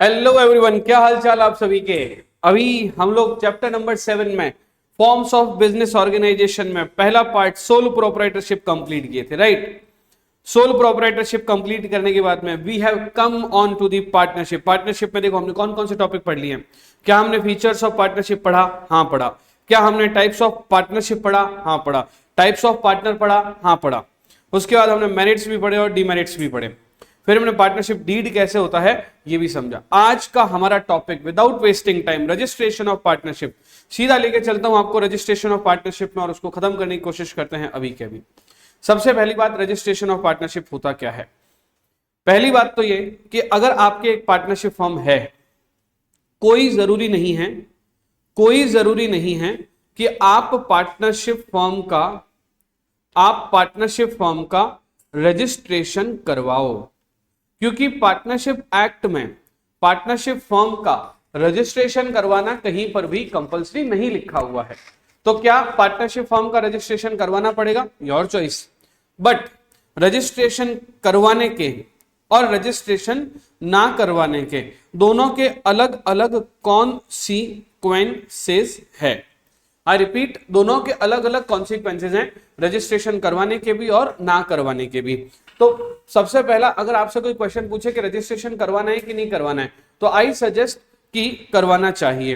Hello everyone, क्या हाल चाल आप सभी के। अभी हम लोग चैप्टर नंबर 7 में फॉर्म्स ऑफ बिजनेस ऑर्गेनाइजेशन में पहला पार्ट सोल प्रोप्राइटरशिप कंप्लीट किए थे, राइट। सोल प्रोप्राइटरशिप कंप्लीट करने के बाद में we have come on to the partnership. Partnership में देखो हमने कौन कौन से टॉपिक पढ़ लिए हैं। क्या हमने फीचर्स ऑफ पार्टनरशिप पढ़ा? हाँ पढ़ा। क्या हमने टाइप्स ऑफ पार्टनरशिप पढ़ा? हाँ पढ़ा। टाइप्स ऑफ पार्टनर पढ़ा? हाँ पढ़ा। उसके बाद हमने मेरिट्स भी पढ़े और डीमेरिट्स भी पढ़े। फिर हमने पार्टनरशिप डीड कैसे होता है ये भी समझा। आज का हमारा topic without wasting time registration of partnership. सीधा लेके चलता हूं आपको रजिस्ट्रेशन ऑफ पार्टनरशिप में और उसको खत्म करने की कोशिश करते हैं अभी के अभी। सबसे पहली बात, रजिस्ट्रेशन ऑफ पार्टनरशिप होता क्या है। पहली बात तो ये कि अगर आपके एक पार्टनरशिप फर्म है, कोई जरूरी नहीं है कि आप पार्टनरशिप फर्म का रजिस्ट्रेशन करवाओ, क्योंकि पार्टनरशिप एक्ट में पार्टनरशिप फर्म का रजिस्ट्रेशन करवाना कहीं पर भी कंपलसरी नहीं लिखा हुआ है। तो क्या पार्टनरशिप फर्म का रजिस्ट्रेशन करवाना पड़ेगा? Your choice. बट रजिस्ट्रेशन करवाने के और रजिस्ट्रेशन ना करवाने के दोनों के अलग अलग कॉन्सिक्वेंसेस है। आई रिपीट, दोनों के अलग अलग कॉन्सिक्वेंसेस हैं, रजिस्ट्रेशन करवाने के भी और ना करवाने के भी। तो सबसे पहला, अगर आपसे कोई क्वेश्चन पूछे कि रजिस्ट्रेशन करवाना है कि नहीं करवाना है, तो आई सजेस्ट कि करवाना चाहिए।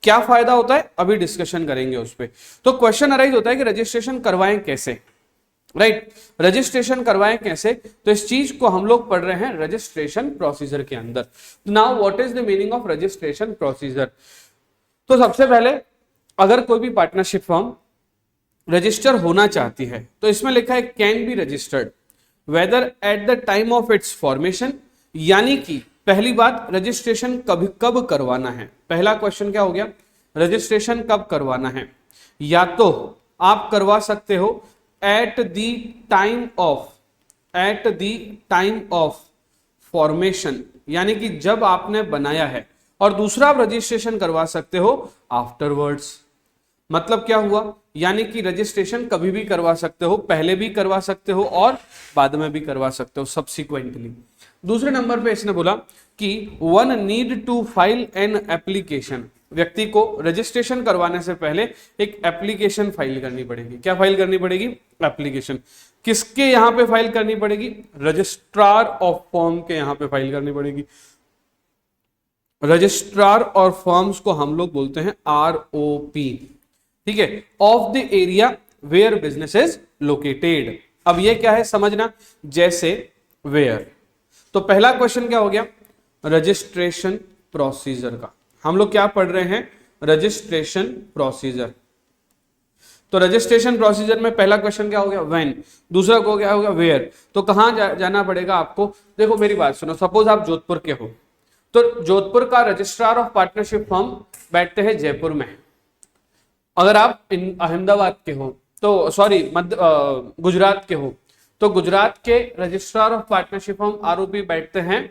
क्या फायदा होता है अभी डिस्कशन करेंगे उस पर। तो क्वेश्चन अराइज होता है कि रजिस्ट्रेशन करवाएं कैसे, राइट। रजिस्ट्रेशन करवाएं कैसे, तो इस चीज को हम लोग पढ़ रहे हैं रजिस्ट्रेशन प्रोसीजर के अंदर। Now what is the meaning of registration procedure. तो सबसे पहले, अगर कोई भी पार्टनरशिप फर्म रजिस्टर होना चाहती है तो इसमें लिखा है can be registered whether at the time of its formation, यानी कि पहली बात, रजिस्ट्रेशन कब करवाना है। पहला क्वेश्चन क्या हो गया, रजिस्ट्रेशन कब करवाना है। या तो आप करवा सकते हो eight the time of formation, यानी कि जब आपने बनाया है, और दूसरा आप रजिस्ट्रेशन करवा सकते हो आफ्टरवर्ड्स। मतलब क्या हुआ, यानी कि रजिस्ट्रेशन कभी भी करवा सकते हो, पहले भी करवा सकते हो और बाद में भी करवा सकते हो, सब्सिक्वेंटली। दूसरे नंबर पे इसने बोला कि one need to file an application. व्यक्ति को रजिस्ट्रेशन करवाने से पहले एक एप्लीकेशन फाइल करनी पड़ेगी। क्या फाइल करनी पड़ेगी? एप्लीकेशन। किसके यहां पे फाइल करनी पड़ेगी? रजिस्ट्रार ऑफ फर्म के यहां पे फाइल करनी पड़ेगी। रजिस्ट्रार और फर्म्स को हम लोग बोलते हैं ROP, ठीक है, of the area where business is located. अब ये क्या है समझना, जैसे वेयर। तो पहला क्वेश्चन क्या हो गया, रजिस्ट्रेशन प्रोसीजर का। हम लोग क्या पढ़ रहे हैं, रजिस्ट्रेशन प्रोसीजर। तो रजिस्ट्रेशन प्रोसीजर में पहला क्वेश्चन क्या हो गया, व्हेन। दूसरा को क्या हो गया, वेयर। तो कहां जाना पड़ेगा आपको? देखो मेरी बात सुनो, सपोज आप जोधपुर के हो, तो जोधपुर का रजिस्ट्रार ऑफ पार्टनरशिप फर्म बैठते हैं जयपुर में। अगर आप अहमदाबाद के हो तो गुजरात के हो, तो गुजरात के registrar of partnership firm ROP बैठते हैं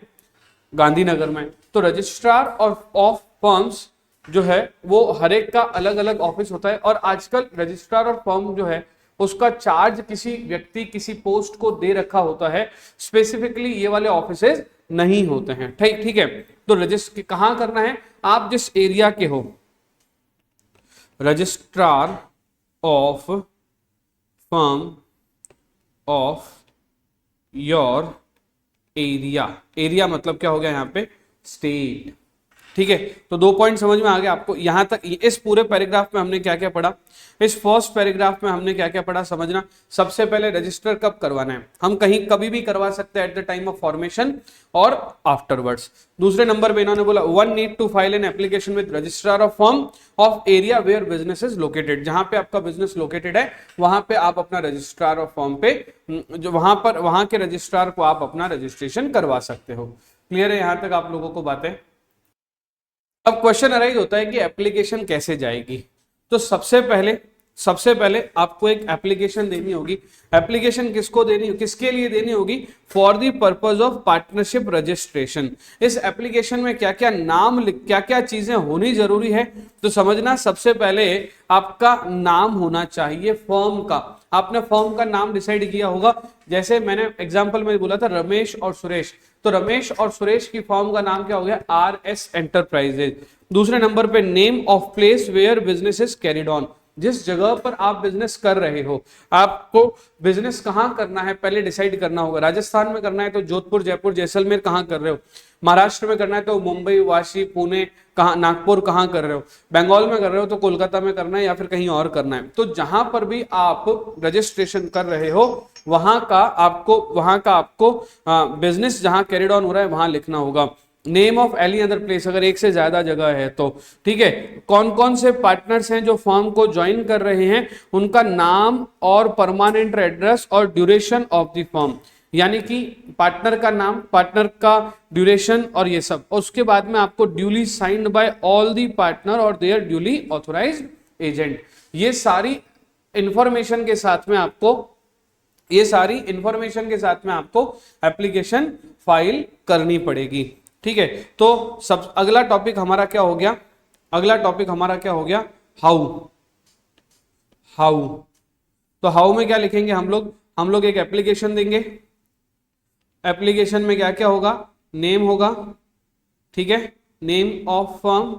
गांधीनगर में। तो रजिस्ट्रार ऑफ फर्म्स जो है वो हर एक का अलग अलग ऑफिस होता है, और आजकल रजिस्ट्रार ऑफ फर्म जो है उसका चार्ज किसी व्यक्ति, किसी पोस्ट को दे रखा होता है। स्पेसिफिकली ये वाले ऑफिसेज नहीं होते हैं, ठीक है। तो रजिस्टर कहां करना है, आप जिस एरिया के हो, registrar of firm of your area मतलब क्या हो गया यहाँ पे, स्टेट, ठीक है। तो 2 पॉइंट समझ में आ गया आपको। यहां तक इस पूरे पैराग्राफ में हमने क्या क्या पढ़ा, इस फर्स्ट पैराग्राफ में हमने क्या क्या पढ़ा समझना। सबसे पहले रजिस्टर कब करवाना है, हम कहीं कभी भी करवा सकते हैं at the time of formation और आफ्टरवर्ड्स। दूसरे नंबर पे इन्होंने बोला one need to file an application with registrar of firm of area where business is located. जहां पे आपका बिजनेस लोकेटेड है वहां पे आप अपना रजिस्ट्रार ऑफ फर्म पे जो वहां के रजिस्ट्रार को आप अपना रजिस्ट्रेशन करवा सकते हो। क्लियर है यहां तक आप लोगों को बातें? अब क्वेश्चन अराइज होता है कि एप्लीकेशन कैसे जाएगी। तो सबसे पहले आपको एक एप्लीकेशन देनी होगी। एप्लीकेशन किसके लिए देनी होगी? For the purpose of partnership registration. इस एप्लीकेशन में क्या क्या नाम, क्या क्या चीजें होनी जरूरी है, तो समझना। सबसे पहले आपका नाम होना चाहिए फर्म का। आपने फर्म का नाम डिसाइड किया होगा। जैसे मैंने एग्जांपल में बोला था रमेश और सुरेश, तो रमेश और सुरेश की फर्म का नाम क्या हो गया, RS एंटरप्राइजेज। दूसरे नंबर पे name of place where business is carried on, जिस जगह पर आप बिजनेस कर रहे हो, आपको बिजनेस कहां करना है पहले डिसाइड करना होगा। राजस्थान में करना है तो जोधपुर, जयपुर, जैसलमेर कहां कर रहे हो। महाराष्ट्र में करना है तो मुंबई, वाशी, पुणे, कहां, नागपुर कहां कर रहे हो। बंगाल में कर रहे हो तो कोलकाता में करना है या फिर कहीं और करना है। तो जहां पर भी आप रजिस्ट्रेशन कर रहे हो वहां का आपको बिजनेस जहां कैरिड ऑन हो रहा है वहां लिखना होगा। Name of any other place, अगर एक से ज्यादा जगह है तो ठीक है। कौन कौन से पार्टनर्स हैं जो फर्म को ज्वाइन कर रहे हैं, उनका नाम और परमानेंट एड्रेस और ड्यूरेशन ऑफ द फर्म, यानी कि पार्टनर का नाम, पार्टनर का ड्यूरेशन और ये सब। और उसके बाद में आपको duly signed by all the partner और देयर ड्यूली ऑथोराइज्ड एजेंट। ये सारी इंफॉर्मेशन के साथ में आपको एप्लीकेशन फाइल करनी पड़ेगी। ठीक है, तो सब अगला टॉपिक हमारा क्या हो गया, हाउ। तो हाउ में क्या लिखेंगे हम लोग एक एप्लीकेशन देंगे। एप्लीकेशन में क्या क्या होगा, नेम होगा, ठीक है, नेम ऑफ फर्म,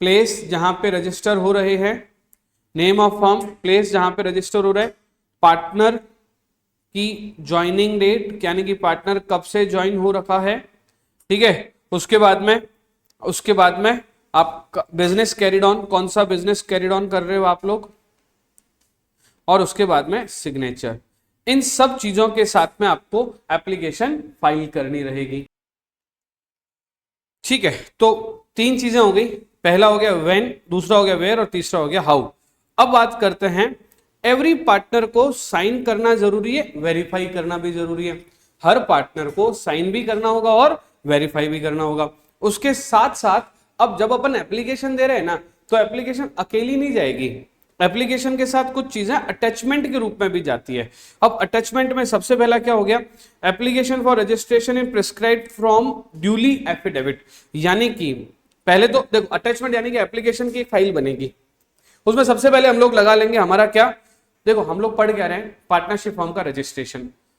प्लेस जहां पे रजिस्टर हो रहे हैं, नेम ऑफ फर्म, प्लेस जहां पे रजिस्टर हो रहा है, पार्टनर की ज्वाइनिंग डेट, यानी कि पार्टनर कब से ज्वाइन हो रखा है, ठीक है। उसके बाद में आप बिजनेस कैरिड ऑन, कौन सा बिजनेस कैरिड ऑन कर रहे हो आप लोग, और उसके बाद में सिग्नेचर। इन सब चीजों के साथ में आपको एप्लीकेशन फाइल करनी रहेगी। ठीक है, तो 3 चीजें हो गई, पहला हो गया व्हेन, दूसरा हो गया वेयर और तीसरा हो गया हाउ। अब बात करते हैं, एवरी पार्टनर को साइन करना जरूरी है, वेरीफाई करना भी जरूरी है। हर पार्टनर को साइन भी करना होगा और वेरीफाई भी करना होगा। उसके साथ साथ अब जब अपन एप्लीकेशन दे रहे हैं ना, तो एप्लीकेशन अकेली नहीं जाएगी, एप्लीकेशन के साथ कुछ चीजें अटैचमेंट के रूप में भी जाती है। अब अटैचमेंट में सबसे पहला क्या हो गया, application for registration in prescribed from duly affidavit. यानी कि पहले तो देखो, अटैचमेंट यानी कि एप्लीकेशन की एक फाइल बनेगी, उसमें सबसे पहले हम लोग लगा लेंगे हमारा क्या, देखो हम लोग पढ़ क्या रहे हैं, पार्टनरशिप फर्म का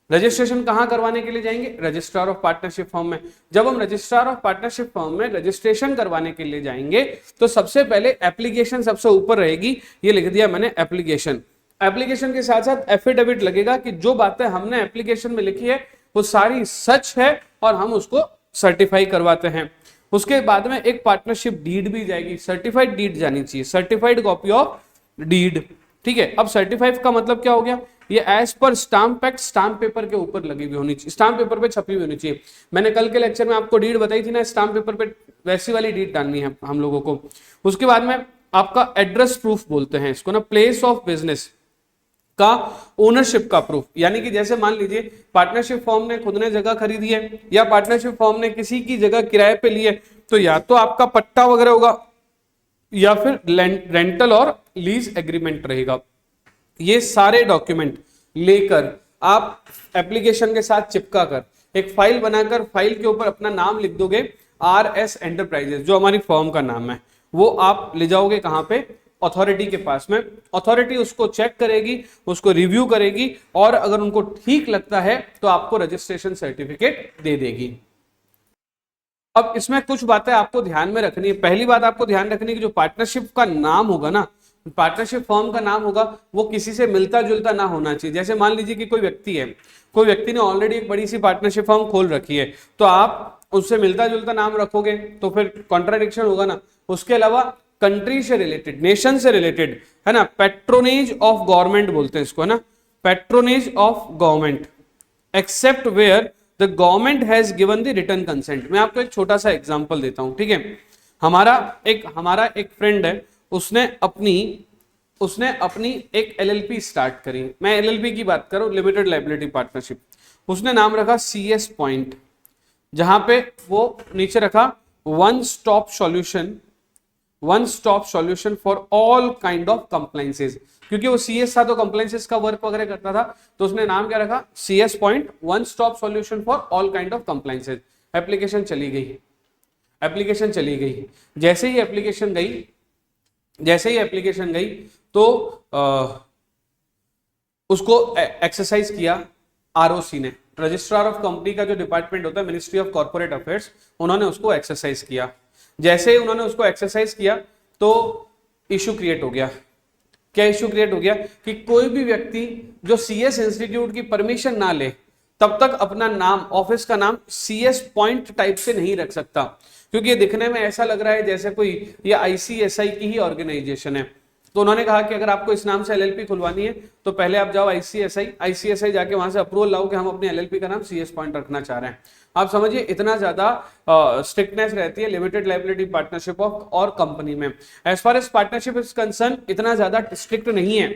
रजिस्ट्रेशन कहां करवाने के लिए जाएंगे, रजिस्ट्रार ऑफ पार्टनरशिप फर्म में। जब हम रजिस्ट्रार ऑफ पार्टनरशिप फर्म में रजिस्ट्रेशन करवाने के लिए जाएंगे तो सबसे पहले एप्लीकेशन सबसे ऊपर रहेगी, ये लिख दिया मैंने एप्लीकेशन के साथ साथ एफिडेविट लगेगा कि जो बातें हमने एप्लीकेशन में लिखी है वो सारी सच है और हम उसको सर्टिफाई करवाते हैं। उसके बाद में एक पार्टनरशिप डीड भी जाएगी, सर्टिफाइड डीड जानी चाहिए, सर्टिफाइड कॉपी ऑफ डीड। ठीक है, अब सर्टिफाइड का मतलब क्या हो गया, ये as per stamp act stamp paper के ऊपर लगी हुई होनी चाहिए, स्टाम्प पेपर पे छपी हुई होनी चाहिए। मैंने कल के लेक्चर में आपको डीड बताई थी ना, स्टाम्प पेपर पे वैसी वाली डीड डालनी है हम लोगों को। उसके बाद में आपका एड्रेस प्रूफ बोलते हैं इसको ना, प्लेस ऑफ बिजनेस का ओनरशिप का प्रूफ। यानी कि जैसे मान लीजिए पार्टनरशिप फर्म ने खुद ने जगह खरीदी है या पार्टनरशिप फर्म ने किसी की जगह किराए पे ली है, तो या तो आपका पट्टा वगैरह होगा या फिर रेंटल और लीज एग्रीमेंट रहेगा। ये सारे डॉक्यूमेंट लेकर आप एप्लीकेशन के साथ चिपका कर एक फाइल बनाकर फाइल के ऊपर अपना नाम लिख दोगे, RS एंटरप्राइजेस, जो हमारी फर्म का नाम है, वो आप ले जाओगे कहां पे, अथॉरिटी के पास में। अथॉरिटी उसको चेक करेगी, उसको रिव्यू करेगी और अगर उनको ठीक लगता है तो आपको रजिस्ट्रेशन सर्टिफिकेट दे देगी। अब इसमें कुछ बातें आपको ध्यान में रखनी है। पहली बात आपको ध्यान रखनी है कि जो पार्टनरशिप का नाम होगा ना, पार्टनरशिप फर्म का नाम होगा, वो किसी से मिलता जुलता ना होना चाहिए। जैसे मान लीजिए कि कोई व्यक्ति ने ऑलरेडी एक बड़ी सी पार्टनरशिप फर्म खोल रखी है, तो आप उससे मिलता जुलता नाम रखोगे तो फिर कॉन्ट्राडिक्शन होगा ना। उसके अलावा कंट्री से रिलेटेड, नेशन से रिलेटेड, है ना, पैट्रोनेज ऑफ गवर्नमेंट बोलते हैं इसको, है ना, patronage of government, except where the government has given the written consent. मैं आपको एक छोटा सा एग्जांपल देता हूं, ठीक है। हमारा एक फ्रेंड है, उसने अपनी एक LLP स्टार्ट करी। मैं LLP की बात करूं, लिमिटेड लायबिलिटी पार्टनरशिप। उसने नाम रखा CS पॉइंट, जहां पे वो नीचे रखा one stop solution for all kind of compliances. क्योंकि वो CS था तो कंप्लायंसेस का वर्क वगैरह करता था, तो उसने नाम क्या रखा, CS point, one stop solution for all kind of compliances. Application चली गई। जैसे ही एप्लीकेशन गई तो उसको एक्सरसाइज किया आरओसी ने, रजिस्ट्रार ऑफ कंपनी का जो डिपार्टमेंट होता है मिनिस्ट्री ऑफ कॉर्पोरेट अफेयर्स, उन्होंने उसको एक्सरसाइज किया। जैसे ही उन्होंने उसको एक्सरसाइज किया तो इशू क्रिएट हो गया। क्या इशू क्रिएट हो गया कि कोई भी व्यक्ति जो सीएस इंस्टीट्यूट की परमिशन ना ले तब तक अपना नाम, ऑफिस का नाम सीएस पॉइंट टाइप से नहीं रख सकता, क्योंकि ये दिखने में ऐसा लग रहा है जैसे कोई ये आईसीएसआई की ही ऑर्गेनाइजेशन है। तो उन्होंने कहा कि अगर आपको इस नाम से एलएलपी खुलवानी है तो पहले आप जाओ आईसीएसआई जाके वहां से अप्रूवल लाओ कि हम अपनी एलएलपी का नाम सीएस पॉइंट रखना चाह रहे हैं। आप समझिए इतना ज्यादा स्ट्रिक्टनेस रहती है लिमिटेड लायबिलिटी पार्टनरशिप ऑफ और कंपनी में। As far as partnership is concern इतना ज्यादा स्ट्रिक्ट नहीं है,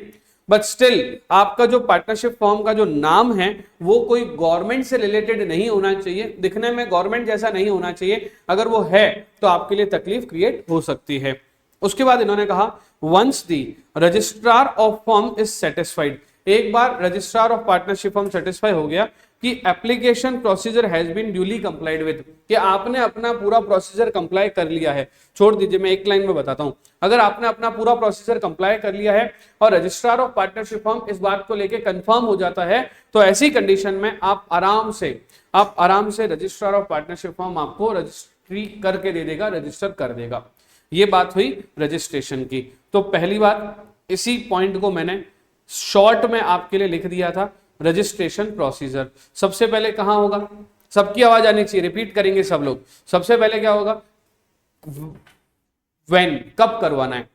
बट स्टिल आपका जो पार्टनरशिप फॉर्म का जो नाम है वो कोई गवर्नमेंट से रिलेटेड नहीं होना चाहिए, दिखने में गवर्नमेंट जैसा नहीं होना चाहिए। अगर वो है तो आपके लिए तकलीफ क्रिएट हो सकती है। उसके बाद इन्होंने कहा once the registrar of firm is satisfied, एक बार registrar of partnership firm satisfy हो गया कि application procedure has been duly complied with, कि आपने अपना पूरा प्रोसीजर कंप्लाई कर लिया है। छोड़ दीजिए, मैं एक लाइन में बताता हूं। अगर आपने अपना पूरा प्रोसीजर कंप्लाई कर लिया है और रजिस्ट्रार ऑफ पार्टनरशिप फर्म इस बात को लेकर कंफर्म हो जाता है तो ऐसी कंडीशन में आप आराम से रजिस्ट्रार ऑफ पार्टनरशिप फर्म आपको रजिस्ट्री करके दे देगा, रजिस्टर कर देगा। ये बात हुई रजिस्ट्रेशन की। तो पहली बात, इसी पॉइंट को मैंने शॉर्ट में आपके लिए लिख दिया था, रजिस्ट्रेशन प्रोसीजर। सबसे पहले कहां होगा, सबकी आवाज आनी चाहिए, रिपीट करेंगे सब लोग। सबसे पहले क्या होगा, व्हेन, कब करवाना है,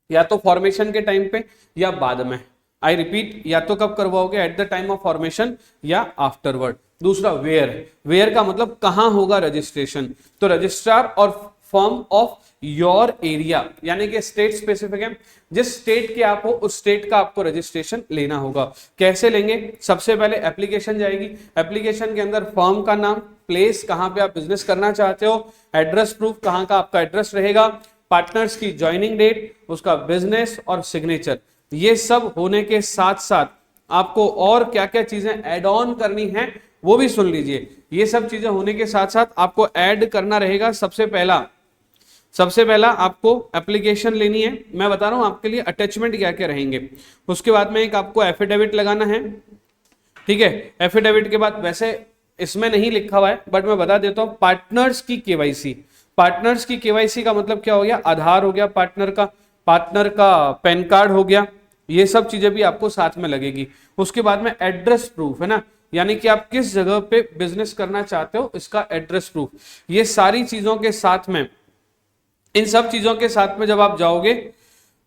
या तो फॉर्मेशन के टाइम पे या बाद में। आई रिपीट, या तो कब करवाओगे, eight the time of formation या आफ्टरवर्ड। दूसरा वेयर, वेयर का मतलब कहां होगा रजिस्ट्रेशन, तो रजिस्ट्रार और फर्म ऑफ योर एरिया, यानी कि स्टेट स्पेसिफिक है, जिस स्टेट के आप हो उस स्टेट का आपको रजिस्ट्रेशन लेना होगा। कैसे लेंगे, सबसे पहले एप्लीकेशन जाएगी, एप्लीकेशन के अंदर फर्म का नाम, प्लेस कहां पे आप बिजनेस करना चाहते हो, एड्रेस प्रूफ कहां का आपका एड्रेस रहेगा, पार्टनर्स की ज्वाइनिंग डेट, उसका बिजनेस और सिग्नेचर। ये सब होने के साथ साथ आपको और क्या क्या चीजें ऐड ऑन करनी है वो भी सुन लीजिए। ये सब चीजें होने के साथ साथ आपको ऐड करना रहेगा सबसे पहला आपको एप्लीकेशन लेनी है। मैं बता रहा हूं आपके लिए अटैचमेंट क्या क्या रहेंगे। उसके बाद में एक आपको एफिडेविट लगाना है, ठीक है। एफिडेविट के बाद, वैसे इसमें नहीं लिखा हुआ है बट मैं बता देता हूं, पार्टनर्स की केवाईसी। पार्टनर्स की केवाईसी का मतलब क्या हो गया, आधार हो गया पार्टनर का पैन कार्ड हो गया, ये सब चीजें भी आपको साथ में लगेगी। उसके बाद में एड्रेस प्रूफ है ना, यानी कि आप किस जगह पे बिजनेस करना चाहते हो इसका एड्रेस प्रूफ। ये सारी चीजों के साथ में, इन सब चीजों के साथ में जब आप जाओगे,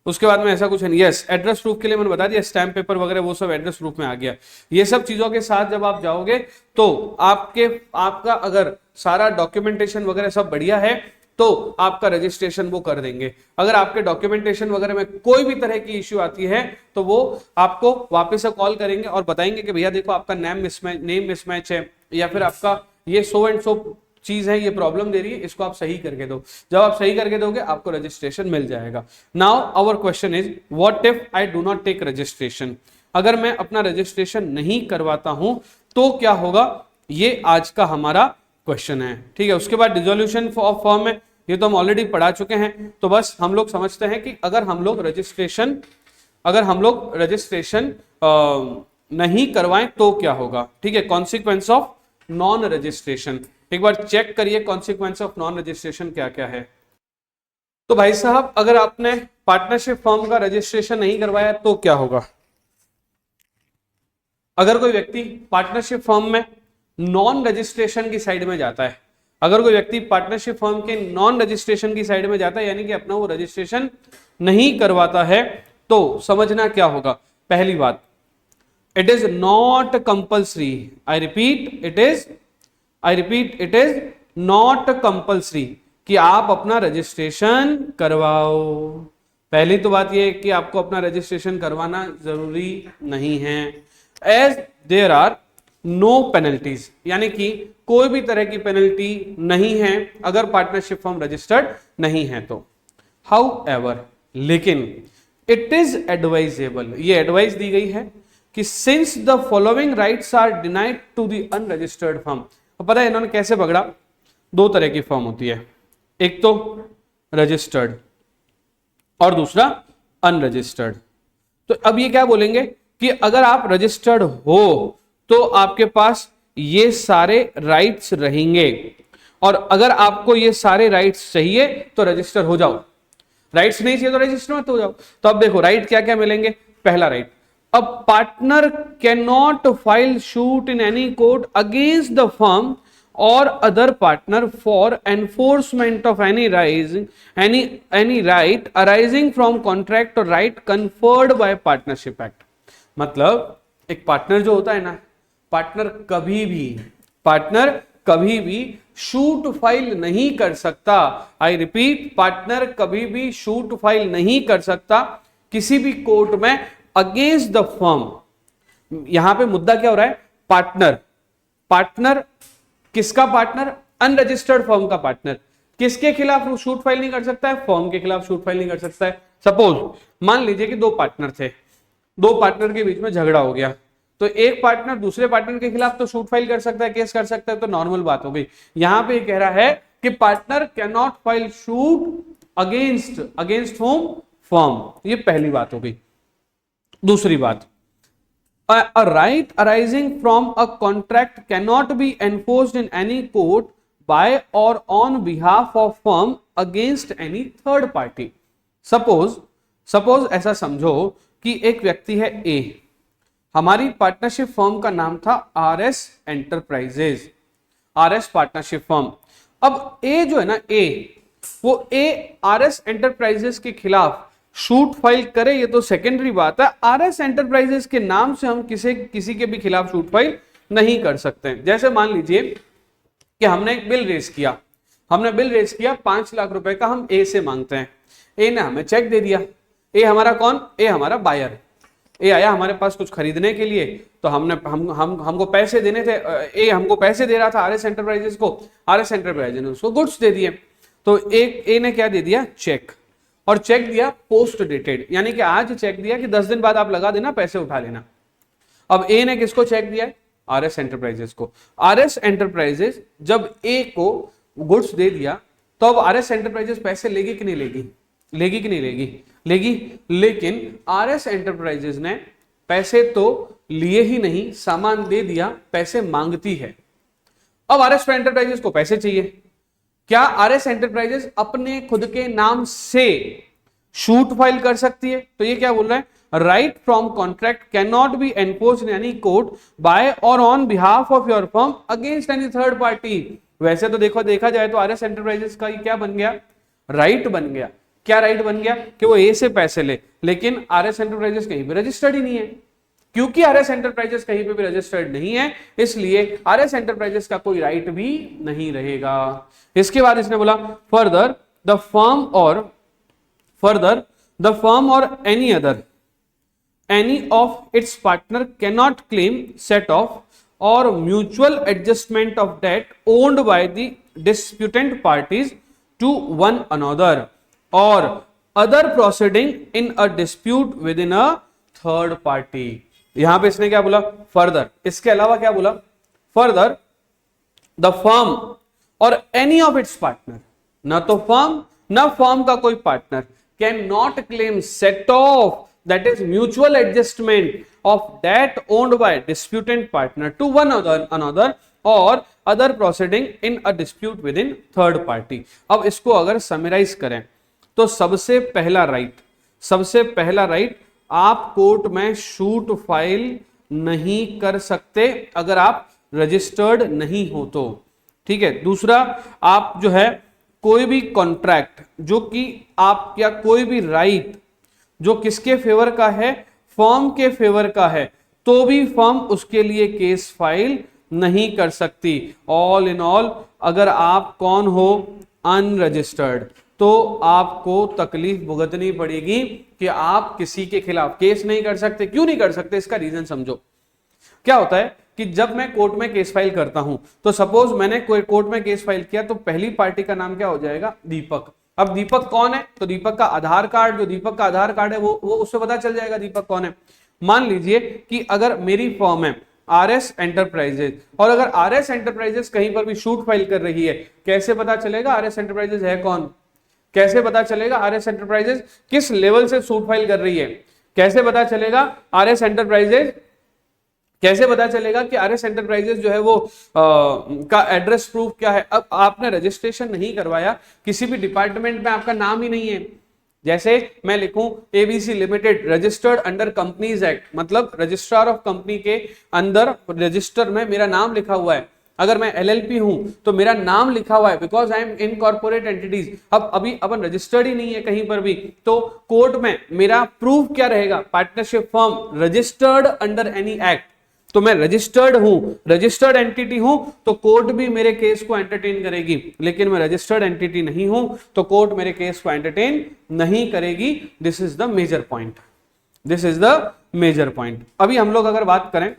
उसके बाद में ऐसा कुछ नहीं, यस एड्रेस प्रूफ के लिए मैंने बता दिया, स्टैम्प पेपर वगैरह वो सब एड्रेस प्रूफ में आ गया। ये सब चीजों के साथ जब आप जाओगे तो आपका अगर सारा डॉक्यूमेंटेशन वगैरह सब बढ़िया है तो आपका रजिस्ट्रेशन वो कर देंगे। अगर आपके डॉक्यूमेंटेशन वगैरह में कोई भी तरह की इश्यू आती है तो वो आपको वापस से कॉल करेंगे और बताएंगे कि भैया देखो आपका नेम मिसमैच है, या फिर आपका ये सो एंड सो चीज है, ये प्रॉब्लम दे रही है, इसको आप सही करके दो। जब आप सही करके दोगे आपको रजिस्ट्रेशन मिल जाएगा। Now our question is, what if I do not take registration, अगर मैं अपना रजिस्ट्रेशन नहीं करवाता हूं तो क्या होगा, ये आज का हमारा क्वेश्चन है, ठीक है। उसके बाद डिसोल्यूशन ऑफ फर्म है, ये तो हम ऑलरेडी पढ़ा चुके हैं। तो बस हम लोग समझते हैं कि अगर हम लोग रजिस्ट्रेशन नहीं करवाएं तो क्या होगा, ठीक है। कॉन्सिक्वेंस ऑफ नॉन रजिस्ट्रेशन, एक बार चेक करिए कॉन्सिक्वेंस ऑफ नॉन रजिस्ट्रेशन क्या क्या है। तो भाई साहब, अगर आपने पार्टनरशिप फर्म का रजिस्ट्रेशन नहीं करवाया तो क्या होगा। अगर कोई व्यक्ति पार्टनरशिप फर्म में नॉन रजिस्ट्रेशन की साइड में जाता है, अगर कोई व्यक्ति पार्टनरशिप फर्म के नॉन रजिस्ट्रेशन की साइड में जाता है, यानी कि अपना वो रजिस्ट्रेशन नहीं करवाता है, तो समझना क्या होगा। पहली बात, it is not compulsory, I repeat it is not compulsory कि आप अपना रजिस्ट्रेशन करवाओ। पहली तो बात यह है कि आपको अपना रजिस्ट्रेशन करवाना जरूरी नहीं है। As there are no penalties, यानी कि कोई भी तरह की पेनल्टी नहीं है अगर पार्टनरशिप फर्म रजिस्टर्ड नहीं है तो। हाउ एवर, लेकिन इट इज एडवाइजेबल, ये एडवाइस दी गई है कि since the following rights are denied to the unregistered firm. पता है इन्होंने कैसे पकड़ा, दो तरह की फर्म होती है, एक तो रजिस्टर्ड और दूसरा अनरजिस्टर्ड। तो अब ये क्या बोलेंगे कि अगर आप रजिस्टर्ड हो तो आपके पास ये सारे राइट्स रहेंगे, और अगर आपको ये सारे राइट्स चाहिए तो रजिस्टर हो जाओ, राइट्स नहीं चाहिए तो रजिस्टर मत हो जाओ। तो अब देखो राइट क्या क्या मिलेंगे। पहला राइट, अब partner can not file suit in any court against the firm or other partner for enforcement of any right arising from contract or right conferred by partnership act. मतलब एक पार्टनर जो होता है ना, पार्टनर कभी भी shoot file नहीं कर सकता। आई रिपीट, पार्टनर कभी भी शूट फाइल नहीं कर सकता किसी भी कोर्ट में अगेंस्ट द फर्म। यहां पे मुद्दा क्या हो रहा है, पार्टनर किसका पार्टनर, अनरजिस्टर्ड फर्म का पार्टनर किसके खिलाफ शूट फाइल नहीं कर सकता है, फर्म के खिलाफ शूट फाइल नहीं कर सकता है। सपोज मान लीजिए कि दो पार्टनर थे, दो पार्टनर के बीच में झगड़ा हो गया, तो एक पार्टनर दूसरे पार्टनर के खिलाफ तो शूट फाइल कर सकता है, केस कर सकता है, तो नॉर्मल बात हो गई। यहां पे कह रहा है कि partner can not file shoot against whom, firm. ये पहली बात हो गई। दूसरी बात, a right arising from a contract cannot be enforced in any court by or on behalf of firm against any third party। Suppose ऐसा समझो कि एक व्यक्ति है ए, हमारी पार्टनरशिप फर्म का नाम था RS enterprises, RS partnership firm. अब ए जो है ना, वो ए आरएस एंटरप्राइजेज के खिलाफ शूट फाइल करे, ये तो सेकेंडरी बात है। आरएस एंटरप्राइजेस के नाम से हम किसी के भी खिलाफ शूट फाइल नहीं कर सकते। जैसे मान लीजिए कि हमने एक बिल रेज किया, 5 लाख रुपए का हम ए से मांगते हैं। ए ने हमें चेक दे दिया। ए हमारा कौन, ए हमारा बायर। ए आया हमारे पास कुछ खरीदने के लिए, तो हमको पैसे देने थे। ए हमको पैसे दे रहा था आरएस एंटरप्राइजेस को, आरएस एंटरप्राइजेस ने उसको गुड्स दे दिए। तो ए ने क्या दे दिया, चेक, और चेक दिया पोस्ट डेटेड, यानी कि आज चेक दिया कि 10 दिन बाद आप लगा देना, पैसे उठा लेना। अब ए ने किसको चेक दिया है, आरएस एंटरप्राइजेस को। आरएस एंटरप्राइजेस जब ए को गुड्स दे दिया, तो अब आरएस एंटरप्राइजेस पैसे लेगी कि नहीं लेगी, लेगी। लेकिन आरएस एंटरप्राइजेस ने पैसे तो लिए ही नहीं, सामान दे दिया, पैसे मांगती है। अब आरएस एंटरप्राइजेस को पैसे चाहिए। क्या आरएस एंटरप्राइजेस अपने खुद के नाम से शूट फाइल कर सकती है? तो ये क्या बोल रहा है, right from contract can not be enforced in any court by or on behalf of your firm against any third party. वैसे तो देखा जाए तो आरएस एंटरप्राइजेस का क्या बन गया, राइट बन गया। क्या राइट बन गया कि वो ए से पैसे ले, लेकिन आरएस एंटरप्राइजेस कहीं भी रजिस्टर्ड ही नहीं है। क्योंकि आरएस एंटरप्राइजेस कहीं पे भी रजिस्टर्ड नहीं है, इसलिए आरएस एंटरप्राइजेस का कोई राइट भी नहीं रहेगा। इसके बाद इसने बोला further the firm or any of its partner can not claim set off or mutual adjustment of debt owned by the disputant parties to one another or other proceeding in a dispute within a third party. यहां पे इसने क्या बोला, further. इसके अलावा क्या बोला, further the firm or any of its partner, ना तो फर्म ना फर्म का कोई partner can not claim set off, that is mutual adjustment of debt owned by disputant partner to one another or other proceeding in a dispute within third party. अब इसको अगर summarise करें तो सबसे पहला right आप court में shoot file नहीं कर सकते अगर आप रजिस्टर्ड नहीं हो तो, ठीक है। दूसरा, आप जो है कोई भी कॉन्ट्रैक्ट जो कि आप या कोई भी राइट जो किसके फेवर का है, फर्म के फेवर का है, तो भी फर्म उसके लिए केस फाइल नहीं कर सकती। ऑल इन ऑल अगर आप कौन हो, अनरजिस्टर्ड, तो आपको तकलीफ भुगतनी पड़ेगी कि आप किसी के खिलाफ केस नहीं कर सकते। क्यों नहीं कर सकते, इसका रीजन समझो। क्या होता है कि जब मैं कोर्ट में केस फाइल करता हूं, तो सपोज मैंने कोई कोर्ट में केस फाइल किया, तो पहली पार्टी का नाम क्या हो जाएगा, दीपक। अब दीपक कौन है, तो दीपक का आधार कार्ड, जो दीपक का आधार कार्ड है वो उससे पता चल जाएगा दीपक कौन है। मान लीजिए कि अगर मेरी फर्म है आरएस एंटरप्राइजेज, और अगर आरएस एंटरप्राइजेज कहीं पर भी शूट फाइल कर रही है, कैसे पता चलेगा आरएस एंटरप्राइजेज है कौन, कैसे पता चलेगा आरएस एंटरप्राइजेज किस लेवल से शूट फाइल कर रही है। कैसे पता चलेगा आरएस एंटरप्राइजेज, कैसे पता चलेगा कि आरएस एंटरप्राइजेज जो है वो का एड्रेस प्रूफ क्या है। अब आपने रजिस्ट्रेशन नहीं करवाया, किसी भी डिपार्टमेंट में आपका नाम ही नहीं है, जैसे मैं लिखूं ABC limited registered under companies act, मतलब रजिस्ट्रार ऑफ कंपनी के अंदर रजिस्टर में मेरा नाम लिखा हुआ है। अगर मैं एलएलपी हूं तो मेरा नाम लिखा हुआ है, because I am in corporate entities. अब अभी अपन रजिस्टर्ड ही नहीं है कहीं पर भी, तो कोर्ट में मेरा प्रूफ क्या रहेगा, partnership firm registered under any act. तो मैं रजिस्टर्ड हूं, रजिस्टर्ड एंटिटी हूं, तो कोर्ट भी मेरे केस को एंटरटेन करेगी। लेकिन मैं रजिस्टर्ड एंटिटी नहीं हूं तो कोर्ट मेरे केस को एंटरटेन नहीं करेगी। This is the major point, this is the major point. अभी हम लोग अगर बात करें,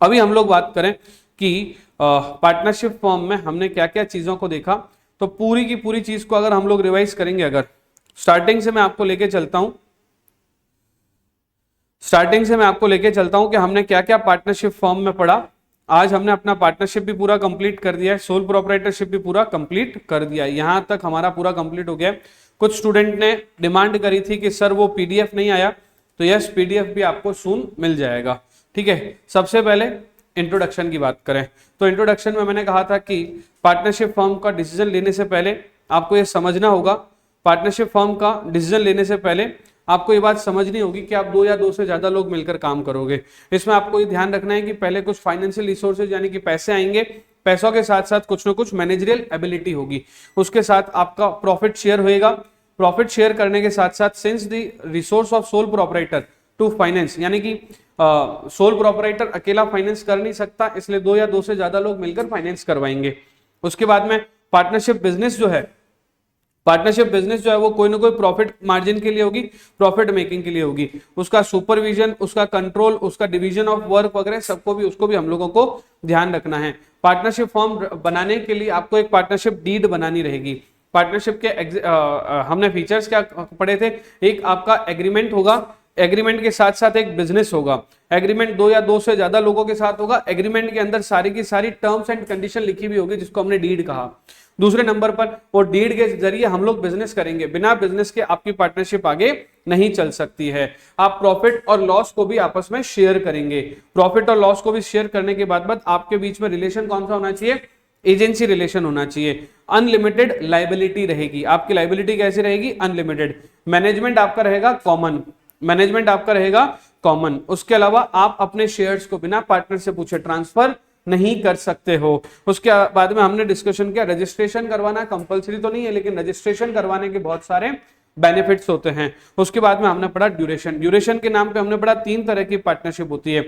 अभी हम लोग बात करें कि पार्टनरशिप फर्म में हमने क्या क्या चीजों को देखा, तो पूरी की पूरी चीज को अगर हम लोग रिवाइज करेंगे, अगर स्टार्टिंग से मैं आपको लेके चलता हूं, स्टार्टिंग से मैं आपको लेके चलता हूं कि हमने क्या क्या पार्टनरशिप फर्म में पढ़ा। आज हमने अपना पार्टनरशिप भी पूरा कंप्लीट कर दिया है, सोल प्रोप्राइटरशिप भी पूरा कंप्लीट कर दिया है, यहां तक हमारा पूरा कंप्लीट हो गया है। कुछ स्टूडेंट ने डिमांड करी थी कि सर वो पीडीएफ नहीं आया, तो यस पीडीएफ भी आपको सून मिल जाएगा। ठीक है, सबसे पहले इंट्रोडक्शन की बात करें तो इंट्रोडक्शन में मैंने कहा था कि पार्टनरशिप फर्म का डिसीजन लेने से पहले आपको यह समझना होगा, पार्टनरशिप फर्म का डिसीजन लेने से पहले आपको ये बात समझनी होगी कि आप 2 या 2 से ज्यादा लोग मिलकर काम करोगे। इसमें आपको ये ध्यान रखना है कि पहले कुछ फाइनेंशियल रिसोर्सेज यानी कि पैसे आएंगे, पैसों के साथ साथ कुछ ना कुछ मैनेजरियल एबिलिटी होगी, उसके साथ आपका प्रॉफिट शेयर होएगा। प्रॉफिट शेयर करने के साथ साथ since the resource of sole proprietor to finance, यानी कि सोल प्रोपराइटर अकेला फाइनेंस कर नहीं सकता, इसलिए 2 या 2 से ज्यादा लोग मिलकर फाइनेंस करवाएंगे। उसके बाद में पार्टनरशिप बिजनेस जो है, पार्टनरशिप बिजनेस जो है वो कोई ना कोई प्रॉफिट मार्जिन के लिए होगी, प्रॉफिट मेकिंग के लिए होगी। उसका सुपरविजन, उसका कंट्रोल, उसका डिवीजन ऑफ वर्क वगैरह सबको भी, उसको भी हम लोगों को ध्यान रखना है। पार्टनरशिप फॉर्म बनाने के लिए आपको एक पार्टनरशिप डीड बनानी रहेगी। पार्टनरशिप के हमने फीचर्स क्या पढ़े थे, एक आपका एग्रीमेंट होगा, एग्रीमेंट के साथ साथ एक बिजनेस होगा। एग्रीमेंट 2 या 2 से ज्यादा लोगों के साथ होगा, एग्रीमेंट के अंदर सारी की सारी टर्म्स एंड कंडीशन लिखी हुई होगी, जिसको हमने डीड कहा। दूसरे नंबर पर वो डीड के जरिए हम लोग बिजनेस करेंगे, बिना बिजनेस के आपकी पार्टनरशिप आगे नहीं चल सकती है। आप प्रॉफिट और लॉस को भी आपस में शेयर करेंगे, प्रॉफिट और लॉस को भी शेयर करने के बाद आपके बीच में रिलेशन कौन सा होना चाहिए, एजेंसी रिलेशन होना चाहिए। अनलिमिटेड लाइबिलिटी रहेगी, आपकी लाइबिलिटी कैसी रहेगी, अनलिमिटेड। मैनेजमेंट आपका रहेगा कॉमन, मैनेजमेंट आपका रहेगा कॉमन। उसके अलावा आप अपने शेयर्स को बिना पार्टनर से पूछे ट्रांसफर नहीं कर सकते हो। उसके बाद में हमने डिस्कशन किया, रजिस्ट्रेशन करवाना कंपलसरी तो नहीं है, लेकिन रजिस्ट्रेशन करवाने के बहुत सारे बेनिफिट्स होते हैं। उसके बाद में हमने पढ़ा ड्यूरेशन, ड्यूरेशन के नाम पे हमने पढ़ा 3 तरह की पार्टनरशिप होती है।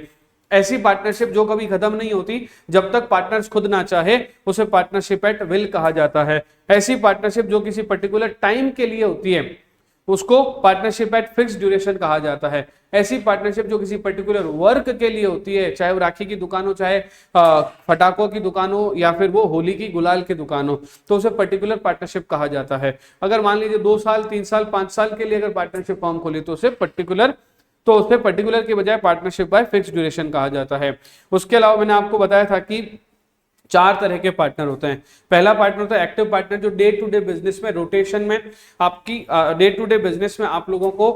ऐसी पार्टनरशिप जो कभी खत्म नहीं होती, जब तक पार्टनर्स खुद ना चाहे, उसे पार्टनरशिप एट विल कहा जाता है। ऐसी पार्टनरशिप जो किसी पर्टिकुलर टाइम के लिए होती है, उसको पार्टनरशिप एट फिक्स ड्यूरेशन कहा जाता है। ऐसी पार्टनरशिप जो किसी पर्टिकुलर वर्क के लिए होती है, चाहे वो राखी की दुकान हो, चाहे फटाकों की दुकान हो, या फिर वो होली की गुलाल की दुकान हो, तो उसे पर्टिकुलर पार्टनरशिप कहा जाता है। अगर मान लीजिए 2 साल 3 साल 5 साल के लिए अगर पार्टनरशिप फॉर्म खोली तो उसे पर्टिकुलर के बजाय पार्टनरशिप बाय फिक्स ड्यूरेशन कहा जाता है। उसके अलावा मैंने आपको बताया था कि 4 तरह के पार्टनर होते हैं। पहला पार्टनर होता है एक्टिव पार्टनर, जो डे टू डे बिजनेस में रोटेशन में आपकी डे टू डे बिजनेस में आप लोगों को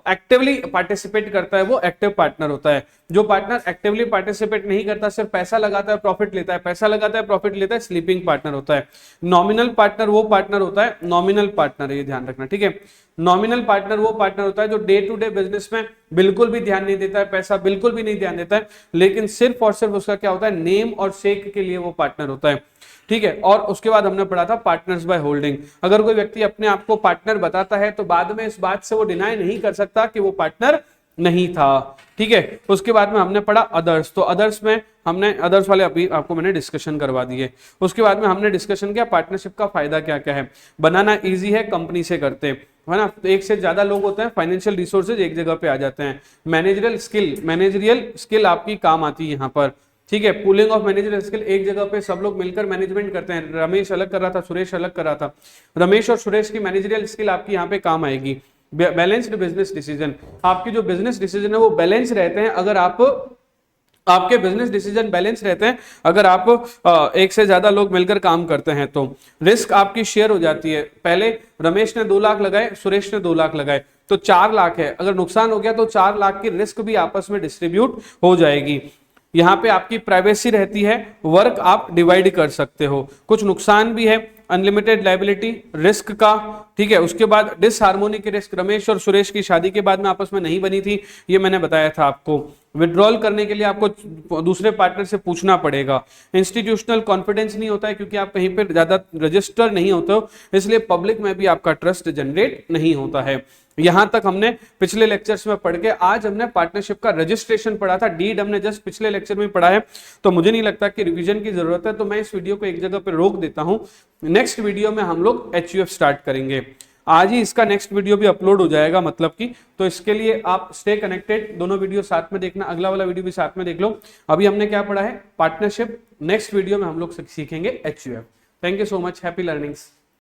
एक्टिवली पार्टिसिपेट करता है, वो एक्टिव पार्टनर होता है। जो पार्टनर एक्टिवली पार्टिसिपेट नहीं करता, सिर्फ पैसा लगाता है प्रॉफिट लेता है, पैसा लगाता है प्रॉफिट लेता है, स्लीपिंग पार्टनर होता है। नॉमिनल पार्टनर वो पार्टनर होता है, नॉमिनल पार्टनर, ये ध्यान रखना, ठीक है। नॉमिनल पार्टनर वो पार्टनर होता है जो डे टू डे बिजनेस में बिल्कुल भी ध्यान नहीं देता है, पैसा बिल्कुल भी नहीं ध्यान देता है, लेकिन सिर्फ और सिर्फ उसका क्या होता है, नेम और शेक के लिए वो पार्टनर होता है, ठीक है। और उसके बाद हमने पढ़ा था पार्टनर्स बाय होल्डिंग। अगर कोई व्यक्ति अपने आप को पार्टनर बताता है तो बाद में इस बात से वो डिनाई नहीं कर सकता कि वो पार्टनर नहीं था, ठीक है। उसके बाद में हमने पढ़ा अदर्स, तो अदर्स में हमने अदर्स वाले अभी आपको मैंने डिस्कशन करवा दिए। उसके बाद में हमने डिस्कशन किया पार्टनरशिप का फायदा क्या क्या है। बनाना इजी है, कंपनी से करते हैं, है ना, तो 1 से ज्यादा लोग होते हैं, फाइनेंशियल रिसोर्सेज एक जगह पे आ जाते हैं। मैनेजरियल स्किल आपकी काम आती है यहाँ पर, ठीक है। पूलिंग ऑफ मैनेजरियल स्किल, एक जगह पे सब लोग मिलकर मैनेजमेंट करते हैं। रमेश अलग कर रहा था, सुरेश अलग कर रहा था, रमेश और सुरेश की मैनेजरियल स्किल आपकी यहाँ पे काम आएगी। बैलेंस्ड बिजनेस डिसीजन, आपकी जो बिजनेस डिसीजन है वो बैलेंस रहते हैं अगर आप आपके बिजनेस डिसीजन बैलेंस रहते हैं अगर आप एक से ज्यादा लोग मिलकर काम करते हैं तो। रिस्क आपकी शेयर हो जाती है, पहले रमेश ने 2 लाख लगाए, सुरेश ने 2 लाख लगाए, तो 4 लाख है, अगर नुकसान हो गया तो 4 लाख की रिस्क भी आपस में डिस्ट्रीब्यूट हो जाएगी। यहाँ पे आपकी प्राइवेसी रहती है, वर्क आप डिवाइड कर सकते हो। कुछ नुकसान भी है, अनलिमिटेड लायबिलिटी रिस्क का, ठीक है। उसके बाद डिसहार्मोनी के रिस्क, रमेश और सुरेश की शादी के बाद में आपस में नहीं बनी थी, ये मैंने बताया था आपको। विड्रॉल करने के लिए आपको दूसरे पार्टनर से पूछना पड़ेगा। इंस्टीट्यूशनल कॉन्फिडेंस नहीं होता है क्योंकि आप कहीं पर ज्यादा रजिस्टर नहीं होते हो, इसलिए पब्लिक में भी आपका ट्रस्ट जनरेट नहीं होता है। यहां तक हमने पिछले लेक्चर्स में पढ़ के, आज हमने पार्टनरशिप का रजिस्ट्रेशन पढ़ा था, डीड हमने जस्ट पिछले लेक्चर में पढ़ा है, तो मुझे नहीं लगता कि रिवीजन की जरूरत है, तो मैं इस वीडियो को एक जगह पर रोक देता हूं। नेक्स्ट वीडियो में हम लोग HUF स्टार्ट करेंगे, आज ही इसका नेक्स्ट वीडियो भी अपलोड हो जाएगा मतलब कि, तो इसके लिए आप स्टे कनेक्टेड, दोनों वीडियो साथ में देखना, अगला वाला वीडियो भी साथ में देख लो। अभी हमने क्या पढ़ा है, पार्टनरशिप, नेक्स्ट वीडियो में हम लोग सीखेंगे HUF। Thank you so much, happy learnings.